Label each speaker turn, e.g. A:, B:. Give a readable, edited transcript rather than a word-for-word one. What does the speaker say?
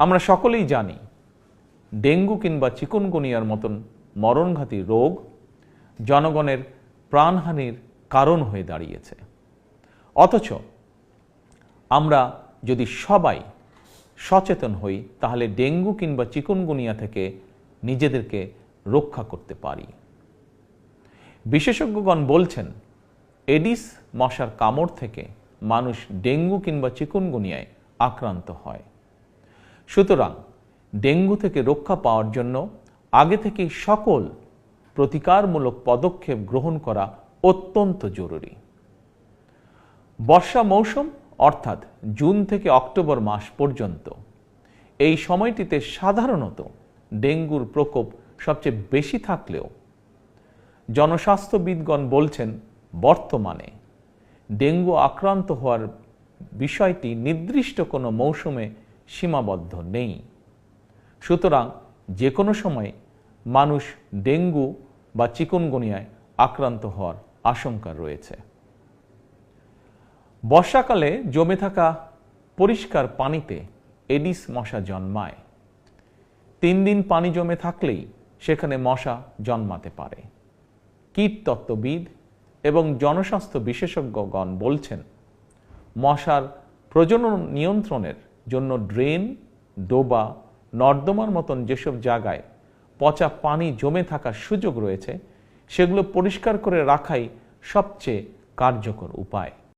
A: আমরা সকলেই জানি ডেঙ্গু কিংবা চিকুনগুনিয়ার মতন মরণঘাতী রোগ জনগণের প্রাণহানির কারণ হয়ে দাঁড়িয়েছে। অথচ আমরা যদি সবাই সচেতন হই তাহলে ডেঙ্গু কিংবা চিকুনগুনিয়া থেকে নিজেদেরকে রক্ষা করতে পারি। বিশেষজ্ঞগণ বলছেন এডিস মশার কামড় থেকে মানুষ ডেঙ্গু কিংবা চিকুনগুনিয়ায় আক্রান্ত হয়। সুতরাং ডেঙ্গু থেকে রক্ষা পাওয়ার জন্য আগে থেকেই সকল প্রতিকারমূলক পদক্ষেপ গ্রহণ করা অত্যন্ত জরুরি। বর্ষা মৌসুম অর্থাৎ জুন থেকে অক্টোবর মাস পর্যন্ত এই সময়টিতে সাধারণত ডেঙ্গুর প্রকোপ সবচেয়ে বেশি থাকলেও জনস্বাস্থ্যবিদগণ বলছেন বর্তমানে ডেঙ্গু আক্রান্ত হওয়ার বিষয়টি নির্দিষ্ট কোনো মৌসুমে সীমাবদ্ধ নেই। সুতরাং যে কোনো সময় মানুষ ডেঙ্গু বা চিকুনগুনিয়ায় আক্রান্ত হওয়ার আশঙ্কা রয়েছে। বর্ষাকালে জমে থাকা পরিষ্কার পানিতে এডিস মশা জন্মায়। 3 দিন পানি জমে থাকলেই সেখানে মশা জন্মাতে পারে। কীটতত্ত্ববিদ এবং জনস্বাস্থ্য বিশেষজ্ঞগণ বলছেন মশার প্রজনন নিয়ন্ত্রণের জন্য ড্রেন, ডোবা, নর্দমার মতন যেসব জায়গায় পচা পানি জমে থাকার সুযোগ রয়েছে সেগুলো পরিষ্কার করে রাখাই সবচেয়ে কার্যকর উপায়।